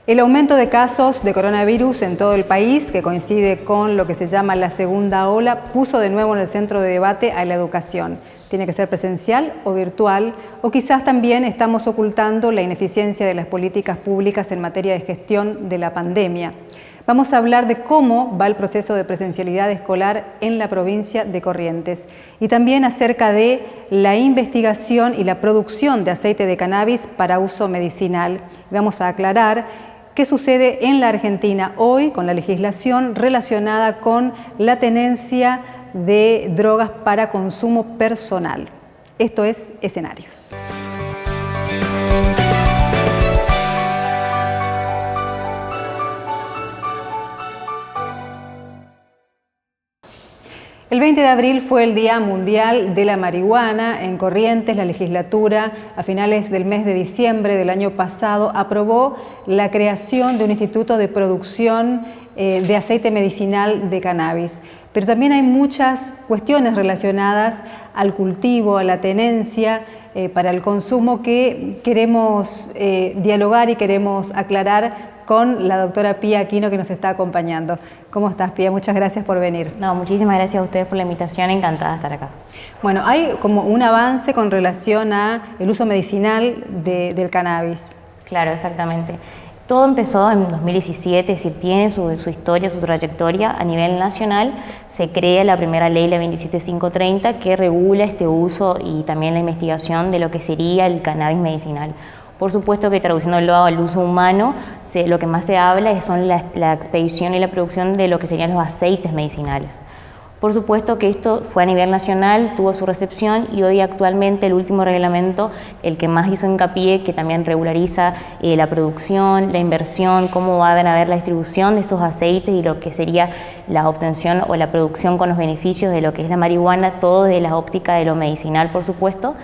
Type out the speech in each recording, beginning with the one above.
El aumento de casos de coronavirus en todo el país, que coincide con lo que se llama la segunda ola, puso de nuevo en el centro de debate a la educación. Tiene que ser presencial o virtual, o quizás también estamos ocultando la ineficiencia de las políticas públicas en materia de gestión de la pandemia. Vamos a hablar de cómo va el proceso de presencialidad escolar en la provincia de Corrientes y también acerca de la investigación y la producción de aceite de cannabis para uso medicinal. Vamos a aclarar qué sucede en la Argentina hoy con la legislación relacionada con la tenencia de drogas para consumo personal. Esto es Escenarios. El 20 de abril fue el Día Mundial de la Marihuana. En Corrientes, la legislatura, a finales del mes de diciembre del año pasado, aprobó la creación de un instituto de producción de aceite medicinal de cannabis. Pero también hay muchas cuestiones relacionadas al cultivo, a la tenencia, para el consumo que queremos dialogar y queremos aclarar con la doctora Pía Aquino, que nos está acompañando. ¿Cómo estás, Pía? Muchas gracias por venir. No, muchísimas gracias a ustedes por la invitación, encantada de estar acá. Bueno, hay como un avance con relación al uso medicinal del cannabis. Claro, exactamente. Todo empezó en 2017, es decir, tiene su historia, su trayectoria a nivel nacional. Se crea la primera ley, la 27530, que regula este uso y también la investigación de lo que sería el cannabis medicinal. Por supuesto que traduciéndolo al uso humano, lo que más se habla son la expedición y la producción de lo que serían los aceites medicinales. Por supuesto que esto fue a nivel nacional, tuvo su recepción y hoy actualmente el último reglamento, el que más hizo hincapié, que también regulariza la producción, la inversión, cómo van a haber la distribución de esos aceites y lo que sería la obtención o la producción con los beneficios de lo que es la marihuana, todo desde la óptica de lo medicinal, por supuesto.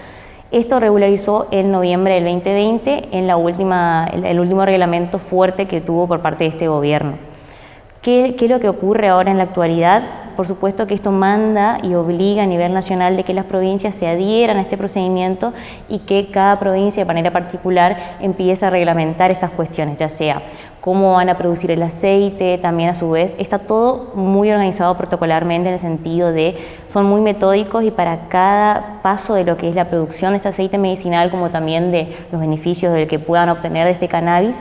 Esto regularizó en noviembre del 2020 en el último reglamento fuerte que tuvo por parte de este gobierno. ¿Qué es lo que ocurre ahora en la actualidad? Por supuesto que esto manda y obliga a nivel nacional de que las provincias se adhieran a este procedimiento y que cada provincia de manera particular empiece a reglamentar estas cuestiones, ya sea cómo van a producir el aceite, también a su vez está todo muy organizado protocolarmente en el sentido de son muy metódicos y para cada paso de lo que es la producción de este aceite medicinal como también de los beneficios del que puedan obtener de este cannabis,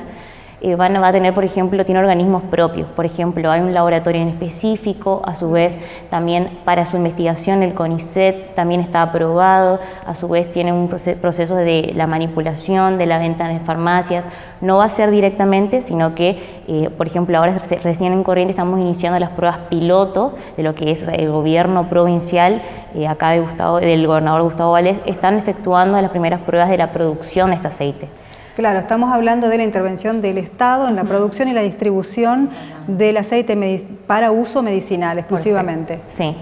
va a tener, por ejemplo, tiene organismos propios. Por ejemplo, hay un laboratorio en específico, a su vez también para su investigación el CONICET también está aprobado, a su vez tiene un proceso de la manipulación, de la venta en farmacias. No va a ser directamente, sino que, por ejemplo, ahora recién en Corrientes estamos iniciando las pruebas piloto de lo que es el gobierno provincial, acá del gobernador Gustavo Valdés, están efectuando las primeras pruebas de la producción de este aceite. Claro, estamos hablando de la intervención del Estado en la producción y la distribución del aceite para uso medicinal exclusivamente. Sí.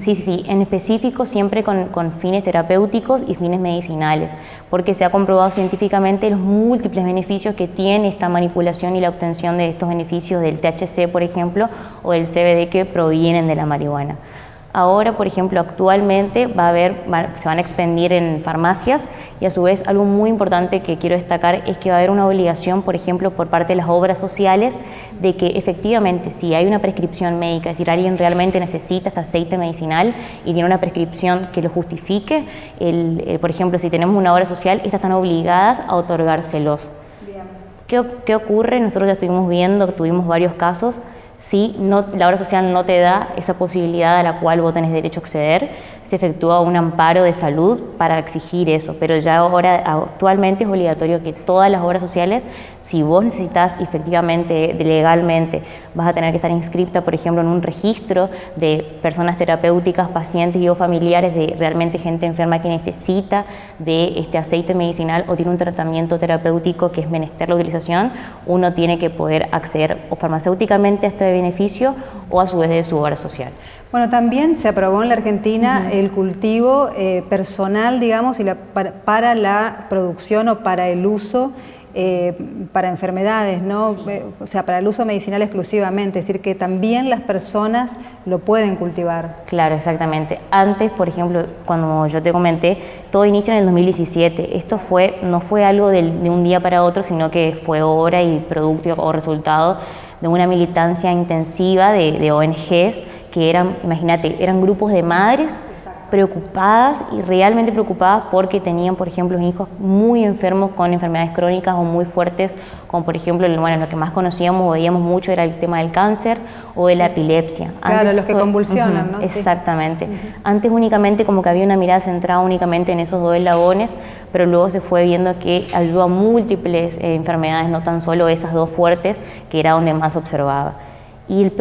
Sí. En específico siempre con fines terapéuticos y fines medicinales, porque se ha comprobado científicamente los múltiples beneficios que tiene esta manipulación y la obtención de estos beneficios del THC, por ejemplo, o del CBD que provienen de la marihuana. Ahora, por ejemplo, actualmente se van a expendir en farmacias y a su vez algo muy importante que quiero destacar es que va a haber una obligación, por ejemplo, por parte de las obras sociales de que efectivamente si hay una prescripción médica, es decir, alguien realmente necesita este aceite medicinal y tiene una prescripción que lo justifique, por ejemplo, si tenemos una obra social, estas están obligadas a otorgárselos. ¿Qué ocurre? Nosotros ya estuvimos viendo, tuvimos varios casos. Si la obra social no te da esa posibilidad a la cual vos tenés derecho a acceder, se efectúa un amparo de salud para exigir eso, pero ya ahora actualmente es obligatorio que todas las obras sociales, si vos necesitas efectivamente, legalmente, vas a tener que estar inscripta, por ejemplo, en un registro de personas terapéuticas, pacientes y o familiares de realmente gente enferma que necesita de este aceite medicinal o tiene un tratamiento terapéutico que es menester la utilización, uno tiene que poder acceder o farmacéuticamente a este beneficio o a su vez de su obra social. Bueno, también se aprobó en la Argentina el cultivo personal, digamos, y para la producción o para el uso para enfermedades, ¿no? O sea, para el uso medicinal exclusivamente, es decir, que también las personas lo pueden cultivar. Claro, exactamente. Antes, por ejemplo, cuando yo te comenté, todo inicia en el 2017. Esto no fue algo de un día para otro, sino que fue obra y producto o resultado de una militancia intensiva de ONGs que eran, imagínate, eran grupos de madres preocupadas y realmente preocupadas porque tenían, por ejemplo, hijos muy enfermos con enfermedades crónicas o muy fuertes, como por ejemplo, bueno, lo que más conocíamos o veíamos mucho era el tema del cáncer o de la epilepsia. Claro, antes, los que convulsionan, ¿no? Exactamente. Antes únicamente como que había una mirada centrada únicamente en esos dos eslabones, pero luego se fue viendo que ayuda a múltiples enfermedades, no tan solo esas dos fuertes, que era donde más observaba. Y el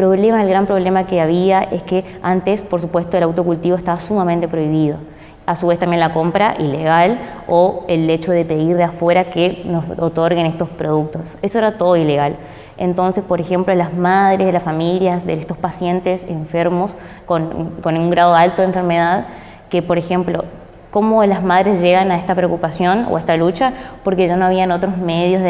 gran problema que había es que antes, por supuesto, el autocultivo estaba sumamente prohibido. A su vez también la compra ilegal o el hecho de pedir de afuera que nos otorguen estos productos. Eso era todo ilegal. Entonces, por ejemplo, las madres de las familias de estos pacientes enfermos con un grado alto de enfermedad, que por ejemplo, cómo las madres llegan a esta preocupación o a esta lucha, porque ya no habían otros medios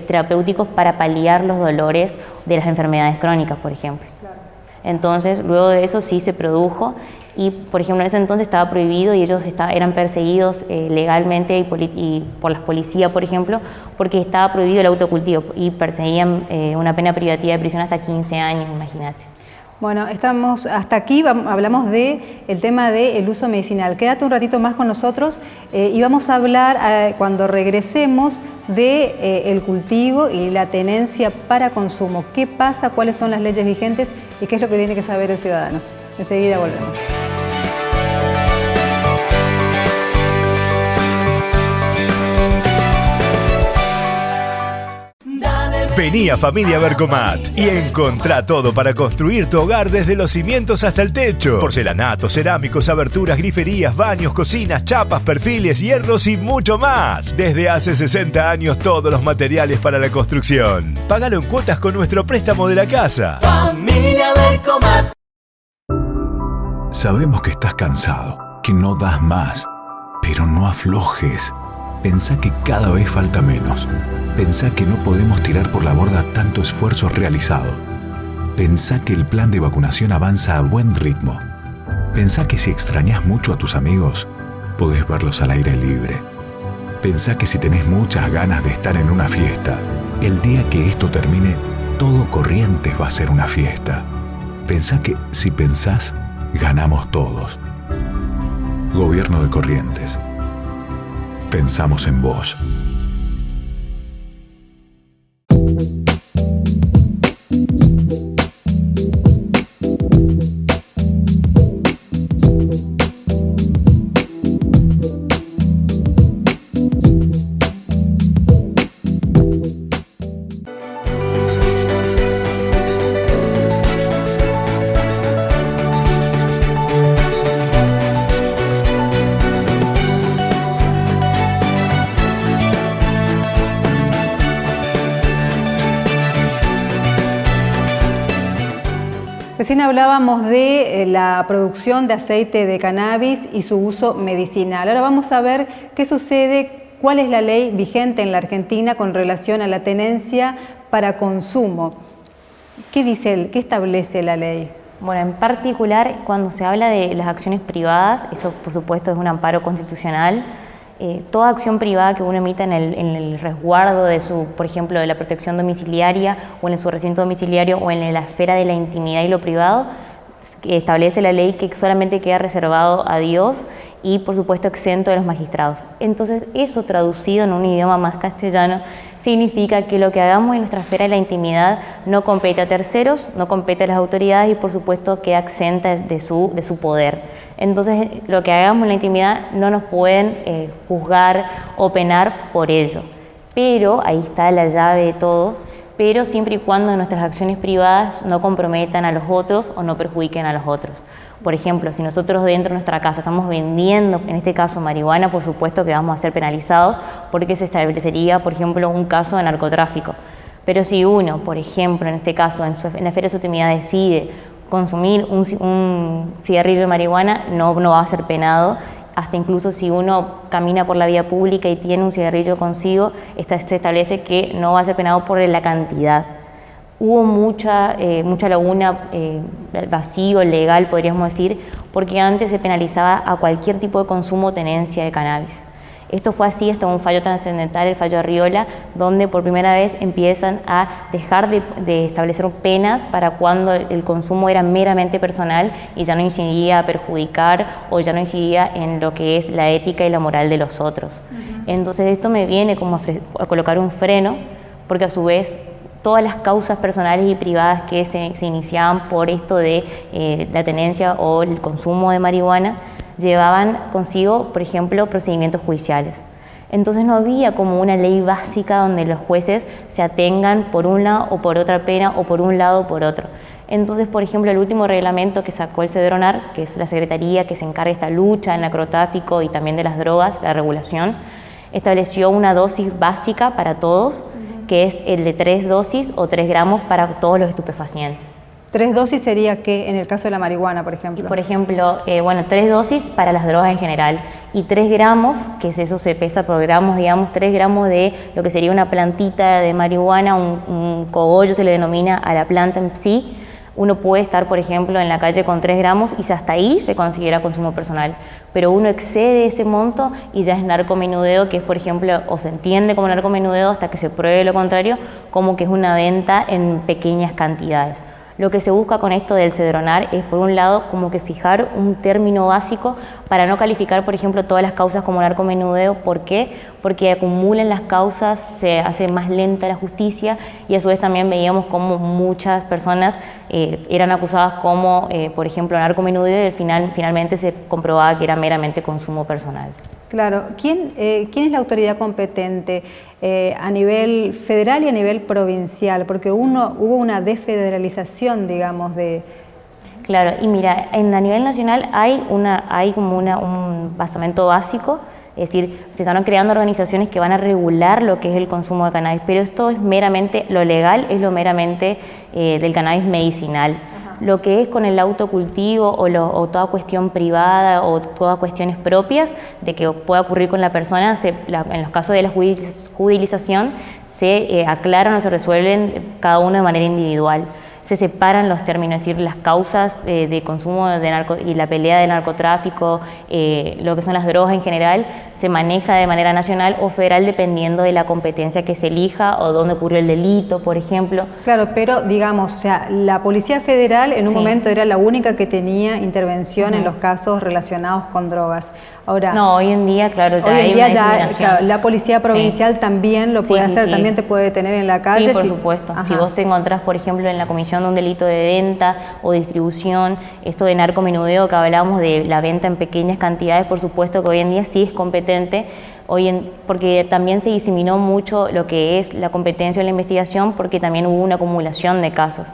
terapéuticos para paliar los dolores de las enfermedades crónicas, por ejemplo. Claro. Entonces, luego de eso sí se produjo y, por ejemplo, en ese entonces estaba prohibido y ellos eran perseguidos legalmente y por las policías, por ejemplo, porque estaba prohibido el autocultivo y perseguían una pena privativa de prisión hasta 15 años, imagínate. Bueno, estamos hasta aquí, hablamos del tema del uso medicinal. Quédate un ratito más con nosotros y vamos a hablar cuando regresemos del cultivo y la tenencia para consumo. ¿Qué pasa? ¿Cuáles son las leyes vigentes? ¿Y qué es lo que tiene que saber el ciudadano? Enseguida volvemos. Vení a Familia Bercomat y encontrá todo para construir tu hogar desde los cimientos hasta el techo. Porcelanatos, cerámicos, aberturas, griferías, baños, cocinas, chapas, perfiles, hierros y mucho más. Desde hace 60 años todos los materiales para la construcción. Págalo en cuotas con nuestro préstamo de la casa. Familia Bercomat. Sabemos que estás cansado, que no das más, pero no aflojes. Pensá que cada vez falta menos. Pensá que no podemos tirar por la borda tanto esfuerzo realizado. Pensá que el plan de vacunación avanza a buen ritmo. Pensá que si extrañás mucho a tus amigos, podés verlos al aire libre. Pensá que si tenés muchas ganas de estar en una fiesta, el día que esto termine, todo Corrientes va a ser una fiesta. Pensá que si pensás, ganamos todos. Gobierno de Corrientes. Pensamos en vos. Recién hablábamos de la producción de aceite de cannabis y su uso medicinal. Ahora vamos a ver qué sucede, cuál es la ley vigente en la Argentina con relación a la tenencia para consumo. ¿Qué establece la ley? Bueno, en particular, cuando se habla de las acciones privadas, esto por supuesto es un amparo constitucional. Toda acción privada que uno emita en el resguardo de por ejemplo, de la protección domiciliaria o en su recinto domiciliario o en la esfera de la intimidad y lo privado, establece la ley que solamente queda reservado a Dios y, por supuesto, exento de los magistrados. Entonces, eso traducido en un idioma más castellano significa que lo que hagamos en nuestra esfera de la intimidad no compete a terceros, no compete a las autoridades y, por supuesto, queda exenta de su poder. Entonces, lo que hagamos en la intimidad no nos pueden juzgar o penar por ello. Pero, ahí está la llave de todo, pero siempre y cuando nuestras acciones privadas no comprometan a los otros o no perjudiquen a los otros. Por ejemplo, si nosotros dentro de nuestra casa estamos vendiendo, en este caso marihuana, por supuesto que vamos a ser penalizados porque se establecería, por ejemplo, un caso de narcotráfico. Pero si uno, por ejemplo, en este caso, en la esfera de su intimidad decide consumir un cigarrillo de marihuana, no va a ser penado hasta incluso si uno camina por la vía pública y tiene un cigarrillo consigo, se establece que no va a ser penado por la cantidad. Hubo mucha laguna, vacío legal, podríamos decir, porque antes se penalizaba a cualquier tipo de consumo o tenencia de cannabis. Esto fue así hasta un fallo trascendental, el fallo Arriola, donde por primera vez empiezan a dejar de establecer penas para cuando el consumo era meramente personal y ya no incidía a perjudicar o ya no incidía en lo que es la ética y la moral de los otros. Entonces esto me viene como a colocar un freno, porque a su vez todas las causas personales y privadas que se iniciaban por esto de la tenencia o el consumo de marihuana llevaban consigo, por ejemplo, procedimientos judiciales. Entonces no había como una ley básica donde los jueces se atengan por una o por otra pena o por un lado o por otro. Entonces, por ejemplo, el último reglamento que sacó el Cedronar, que es la secretaría que se encarga de esta lucha del narcotráfico y también de las drogas, la regulación, estableció una dosis básica para todos, que es el de 3 dosis o 3 gramos para todos los estupefacientes. 3 dosis sería ¿qué en el caso de la marihuana, por ejemplo? Por ejemplo, 3 dosis para las drogas en general y 3 gramos, que es eso, se pesa por gramos, digamos, 3 gramos de lo que sería una plantita de marihuana, un cogollo se le denomina a la planta en sí. Uno puede estar, por ejemplo, en la calle con 3 gramos y hasta ahí se considera consumo personal. Pero uno excede ese monto y ya es narcomenudeo, que es, por ejemplo, o se entiende como narcomenudeo hasta que se pruebe lo contrario, como que es una venta en pequeñas cantidades. Lo que se busca con esto del Cedronar es, por un lado, como que fijar un término básico para no calificar, por ejemplo, todas las causas como narcomenudeo. ¿Por qué? Porque acumulan las causas, se hace más lenta la justicia y a su vez también veíamos como muchas personas eran acusadas como, por ejemplo, narcomenudeo y finalmente se comprobaba que era meramente consumo personal. Claro. ¿Quién es la autoridad competente a nivel federal y a nivel provincial? Porque hubo una desfederalización, digamos, de... Claro, y mira, a nivel nacional hay como un basamento básico, es decir, se están creando organizaciones que van a regular lo que es el consumo de cannabis, pero esto es meramente, lo legal es lo meramente del cannabis medicinal. Lo que es con el autocultivo o toda cuestión privada o todas cuestiones propias de que pueda ocurrir con la persona, en los casos de la judicialización se aclaran o se resuelven cada uno de manera individual. Se separan los términos, es decir, las causas de consumo y la pelea del narcotráfico, lo que son las drogas en general, se maneja de manera nacional o federal dependiendo de la competencia que se elija o dónde ocurrió el delito, por ejemplo. Claro, pero digamos, o sea, la Policía Federal en un momento era la única que tenía intervención en los casos relacionados con drogas. Ahora, no, hoy en día, claro, ya hoy en hay día una discriminación. claro, la Policía Provincial también lo puede hacer, también te puede detener en la calle. Sí, por supuesto. Si vos te encontrás, por ejemplo, en la comisión de un delito de venta o distribución, esto de narcomenudeo que hablábamos de la venta en pequeñas cantidades, por supuesto que hoy en día sí es competente, porque también se diseminó mucho lo que es la competencia de la investigación, porque también hubo una acumulación de casos.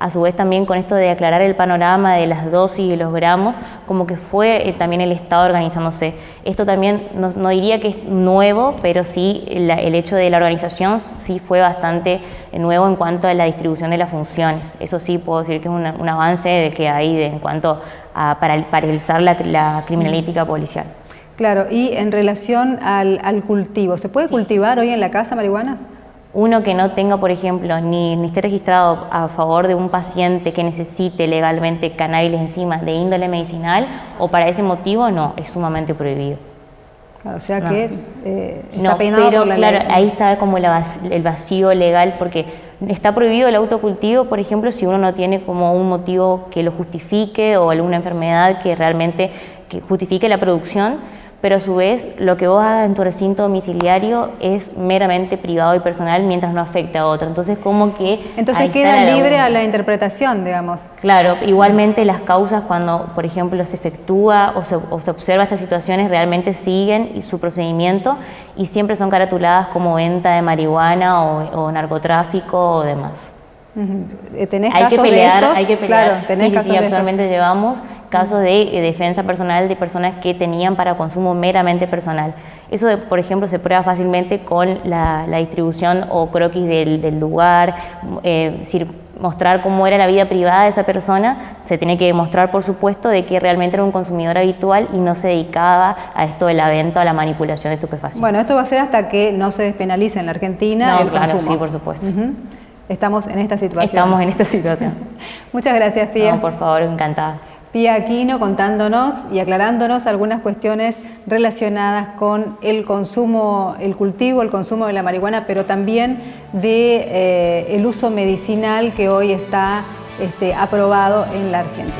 A su vez también con esto de aclarar el panorama de las dosis y los gramos, como que fue también el Estado organizándose. Esto también no diría que es nuevo, pero sí el hecho de la organización sí fue bastante nuevo en cuanto a la distribución de las funciones. Eso sí puedo decir que es un avance de que hay en cuanto a paralizar la criminalística policial. Claro, y en relación al cultivo, ¿se puede cultivar hoy en la casa marihuana? Uno que no tenga, por ejemplo, ni esté registrado a favor de un paciente que necesite legalmente cannabis encima de índole medicinal o para ese motivo, no, es sumamente prohibido. Claro, o sea que está penado pero por la claro, ley. ahí está como el vacío legal, porque está prohibido el autocultivo, por ejemplo, si uno no tiene como un motivo que lo justifique o alguna enfermedad que realmente justifique la producción. Pero a su vez lo que vos hagas en tu recinto domiciliario es meramente privado y personal mientras no afecte a otro. Entonces como que... Entonces queda libre a la interpretación, digamos. Claro, igualmente las causas cuando, por ejemplo, se efectúa o se observa estas situaciones realmente siguen y su procedimiento y siempre son caratuladas como venta de marihuana o narcotráfico o demás. ¿Tenés hay casos que pelear, de estos? hay que pelear. Claro, tenés casos sí, de actualmente estos. llevamos casos de defensa personal de personas que tenían para consumo meramente personal. Eso, por ejemplo, se prueba fácilmente con la distribución o croquis del lugar, es decir, mostrar cómo era la vida privada de esa persona. Se tiene que demostrar, por supuesto, de que realmente era un consumidor habitual y no se dedicaba a esto de la venta o la manipulación de estupefacientes. Bueno, esto va a ser hasta que no se despenalice en la Argentina el consumo. Sí, por supuesto. Estamos en esta situación. Estamos en esta situación. Muchas gracias, Pía. No, por favor, encantada. Pía Aquino contándonos y aclarándonos algunas cuestiones relacionadas con el consumo, el cultivo, el consumo de la marihuana, pero también de el uso medicinal que hoy está aprobado en la Argentina.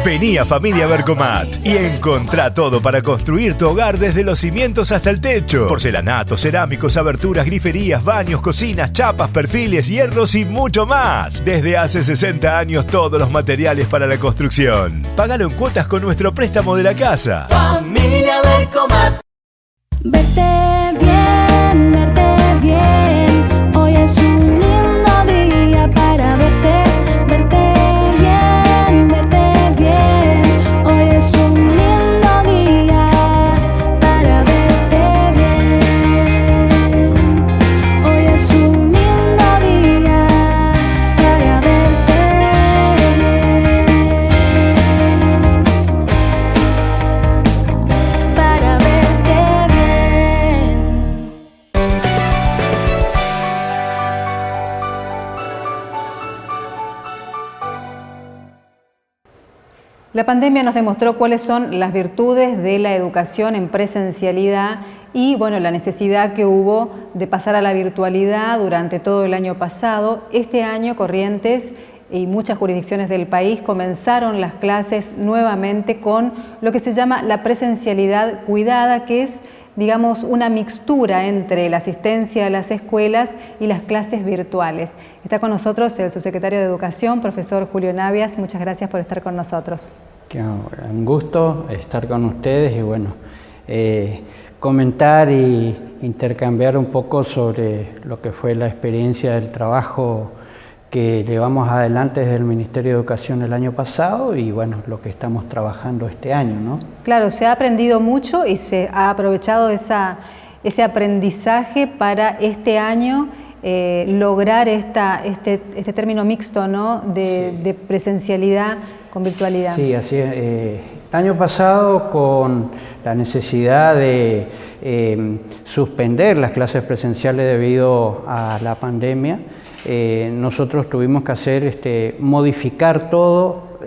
Vení a Familia Vercomat y encontrá todo para construir tu hogar desde los cimientos hasta el techo. Porcelanatos, cerámicos, aberturas, griferías, baños, cocinas, chapas, perfiles, hierros y mucho más. Desde hace 60 años todos los materiales para la construcción. Págalo en cuotas con nuestro préstamo de la casa. Familia Vercomat. Verte bien, hoy es un lindo día para verte bien, hoy es un lindo día para verte bien, hoy es un lindo día para verte bien, para verte bien. La pandemia nos demostró cuáles son las virtudes de la educación en presencialidad y bueno, la necesidad que hubo de pasar a la virtualidad durante todo el año pasado. Este año Corrientes y muchas jurisdicciones del país comenzaron las clases nuevamente con lo que se llama la presencialidad cuidada, que es, digamos, una mixtura entre la asistencia a las escuelas y las clases virtuales. Está con nosotros el subsecretario de Educación, profesor Julio Navias. Muchas gracias por estar con nosotros. Un gusto estar con ustedes y bueno, comentar y intercambiar un poco sobre lo que fue la experiencia del trabajo que llevamos adelante desde el Ministerio de Educación el año pasado y bueno, lo que estamos trabajando este año, ¿no? Claro, se ha aprendido mucho y se ha aprovechado ese aprendizaje para este año lograr este término mixto, ¿no? de presencialidad con virtualidad. Sí, así es. El año pasado, con la necesidad de suspender las clases presenciales debido a la pandemia, nosotros tuvimos que hacer modificar todo,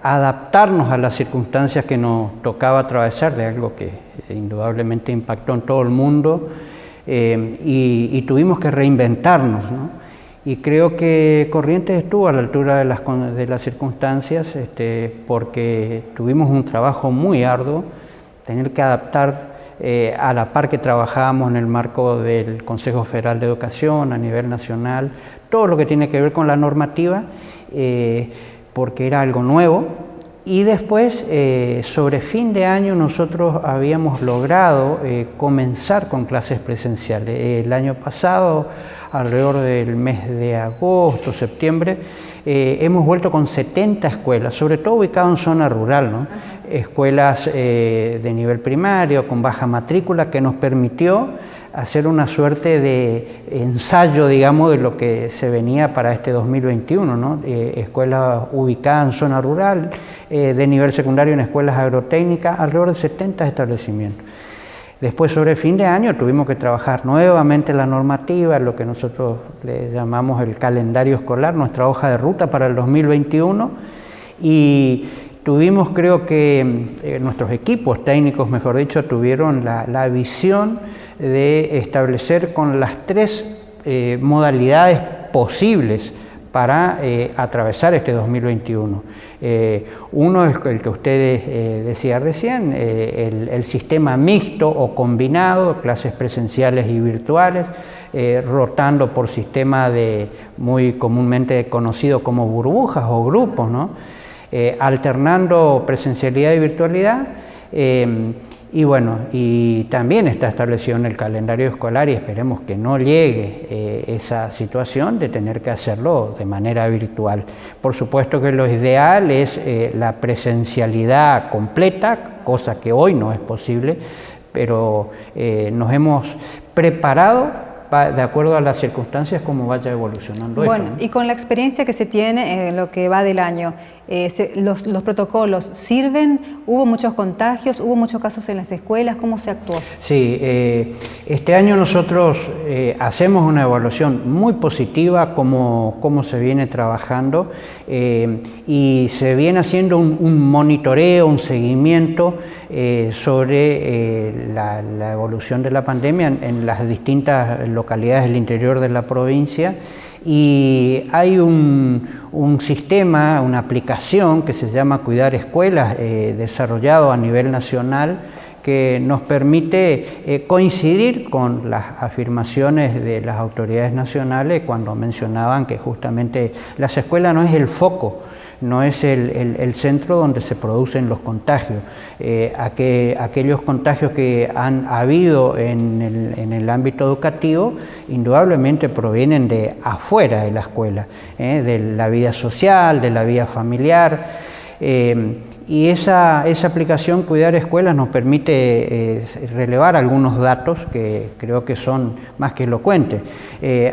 adaptarnos a las circunstancias que nos tocaba atravesar, de algo que indudablemente impactó en todo el mundo, y tuvimos que reinventarnos, ¿no? Y creo que Corrientes estuvo a la altura de las circunstancias, porque tuvimos un trabajo muy arduo, tener que adaptar a la par que trabajábamos en el marco del Consejo Federal de Educación a nivel nacional, todo lo que tiene que ver con la normativa, porque era algo nuevo. Y después, sobre fin de año, nosotros habíamos logrado comenzar con clases presenciales. El año pasado, alrededor del mes de agosto, septiembre, hemos vuelto con 70 escuelas, sobre todo ubicadas en zona rural, ¿no? Escuelas de nivel primario, con baja matrícula, que nos permitió hacer una suerte de ensayo, digamos, de lo que se venía para este 2021, ¿no? Escuelas ubicadas en zona rural, de nivel secundario en escuelas agrotécnicas, alrededor de 70 establecimientos. Después, sobre fin de año, tuvimos que trabajar nuevamente la normativa, lo que nosotros le llamamos el calendario escolar, nuestra hoja de ruta para el 2021, y tuvimos, creo que nuestros equipos técnicos, mejor dicho, tuvieron la visión de establecer con las tres modalidades posibles para atravesar este 2021. Uno es el que usted decía recién, el sistema mixto o combinado, clases presenciales y virtuales, rotando por sistema muy comúnmente conocido como burbujas o grupos, ¿no? alternando presencialidad y virtualidad. Y bueno, y también está establecido en el calendario escolar y esperemos que no llegue esa situación de tener que hacerlo de manera virtual. Por supuesto que lo ideal es la presencialidad completa, cosa que hoy no es posible, pero nos hemos preparado de acuerdo a las circunstancias como vaya evolucionando esto, Bueno, ¿no? y con la experiencia que se tiene en lo que va del año, los protocolos sirven, hubo muchos contagios, hubo muchos casos en las escuelas, ¿cómo se actuó? Sí, este año nosotros hacemos una evaluación muy positiva cómo se viene trabajando y se viene haciendo un monitoreo, un seguimiento sobre la evolución de la pandemia en las distintas localidades del interior de la provincia. Y hay un sistema, una aplicación que se llama Cuidar Escuelas, desarrollado a nivel nacional, que nos permite coincidir con las afirmaciones de las autoridades nacionales cuando mencionaban que justamente las escuelas no es el foco, no es el centro donde se producen los contagios. Aquellos contagios que han habido en el ámbito educativo indudablemente provienen de afuera de la escuela, de la vida social, de la vida familiar. Y esa aplicación Cuidar Escuelas nos permite relevar algunos datos que creo que son más que elocuentes.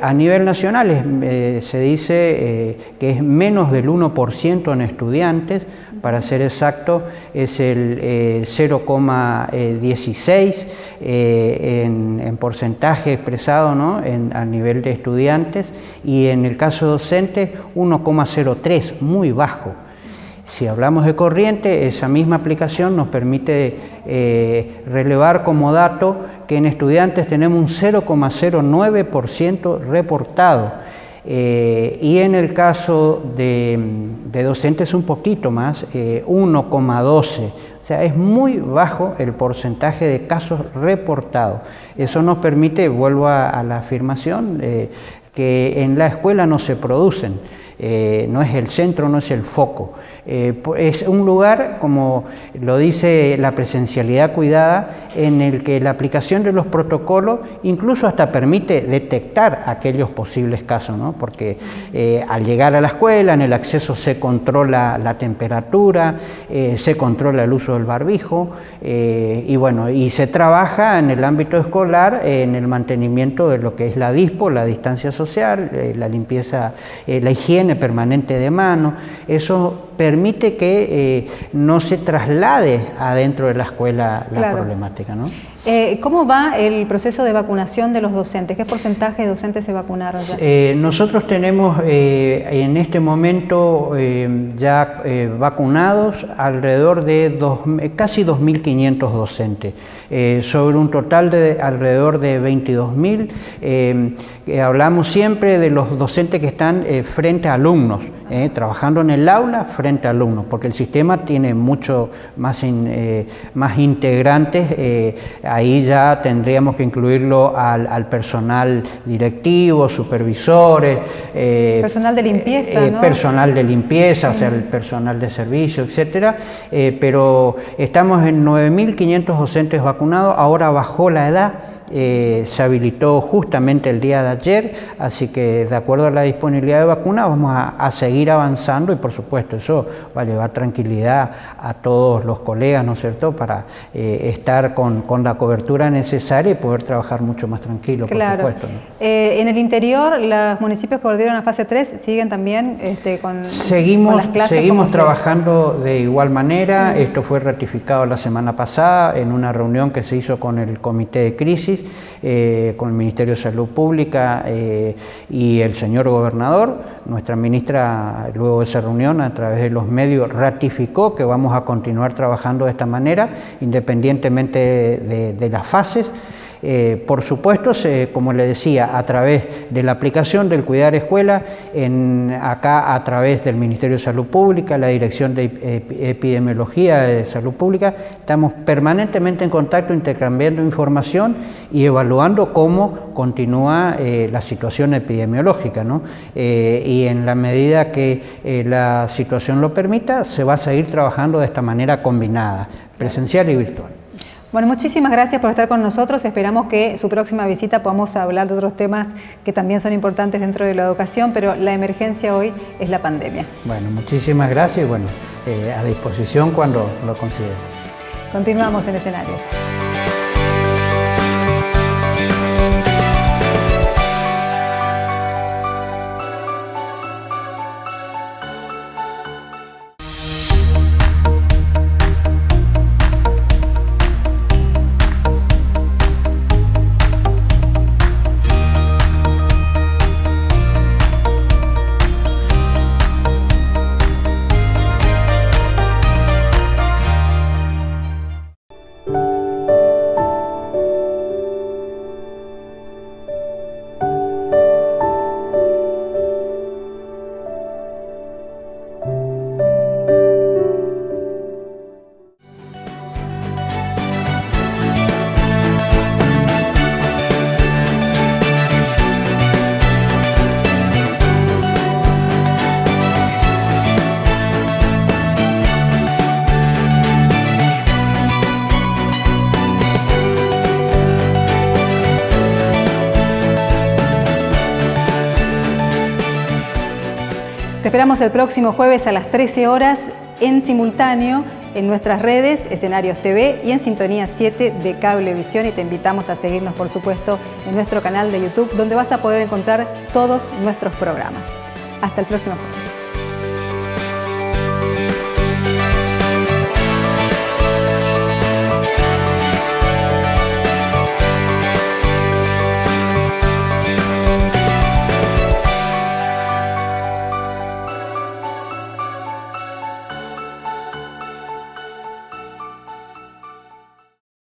A nivel nacional se dice que es menos del 1% en estudiantes, para ser exacto es el 0,16 en porcentaje expresado, ¿no? a nivel de estudiantes, y en el caso docente 1,03, muy bajo. Si hablamos de corriente, esa misma aplicación nos permite relevar como dato que en estudiantes tenemos un 0,09% reportado. Y en el caso de docentes un poquito más, 1,12. O sea, es muy bajo el porcentaje de casos reportados. Eso nos permite, vuelvo a la afirmación, que en la escuela no se producen. No es el centro, no es el foco. Es un lugar, como lo dice la presencialidad cuidada, en el que la aplicación de los protocolos incluso hasta permite detectar aquellos posibles casos, ¿no? Porque al llegar a la escuela, en el acceso se controla la temperatura, se controla el uso del barbijo, y bueno, y se trabaja en el ámbito escolar en el mantenimiento de lo que es la DISPO, la distancia social, la limpieza, la higiene permanente de mano. Eso permite que no se traslade adentro de la escuela la problemática, ¿no? ¿Cómo va el proceso de vacunación de los docentes? ¿Qué porcentaje de docentes se vacunaron ya? Nosotros tenemos en este momento ya vacunados alrededor de casi 2.500 docentes, sobre un total de alrededor de 22.000. Hablamos siempre de los docentes que están frente a alumnos, trabajando en el aula frente a alumnos, porque el sistema tiene mucho más integrantes. Ahí ya tendríamos que incluirlo al personal directivo, supervisores, personal de limpieza, ¿no? Personal de limpieza, o sea, el personal de servicio, etcétera. Pero estamos en 9.500 docentes vacunados. Ahora bajó la edad. Se habilitó justamente el día de ayer, así que de acuerdo a la disponibilidad de vacunas vamos a seguir avanzando, y por supuesto eso va a llevar tranquilidad a todos los colegas, ¿no es cierto?, para estar con la cobertura necesaria y poder trabajar mucho más tranquilo, claro. por supuesto, ¿no? En el interior, los municipios que volvieron a fase 3 siguen también con las clases. Seguimos trabajando de igual manera. Esto fue ratificado la semana pasada en una reunión que se hizo con el Comité de Crisis, con el Ministerio de Salud Pública y el señor gobernador. Nuestra ministra, luego de esa reunión, a través de los medios, ratificó que vamos a continuar trabajando de esta manera, independientemente de las fases. Por supuesto, como le decía, a través de la aplicación del Cuidar Escuela, acá a través del Ministerio de Salud Pública, la Dirección de Epidemiología de Salud Pública, estamos permanentemente en contacto, intercambiando información y evaluando cómo continúa la situación epidemiológica, ¿no? Y en la medida que la situación lo permita, se va a seguir trabajando de esta manera combinada, presencial y virtual. Bueno, muchísimas gracias por estar con nosotros. Esperamos que su próxima visita podamos hablar de otros temas que también son importantes dentro de la educación, pero la emergencia hoy es la pandemia. Bueno, muchísimas gracias y bueno, a disposición cuando lo considere. Continuamos en Escenarios. Te esperamos el próximo jueves a las 13 horas en simultáneo en nuestras redes, Escenarios TV y en Sintonía 7 de Cablevisión, y te invitamos a seguirnos, por supuesto, en nuestro canal de YouTube, donde vas a poder encontrar todos nuestros programas. Hasta el próximo jueves.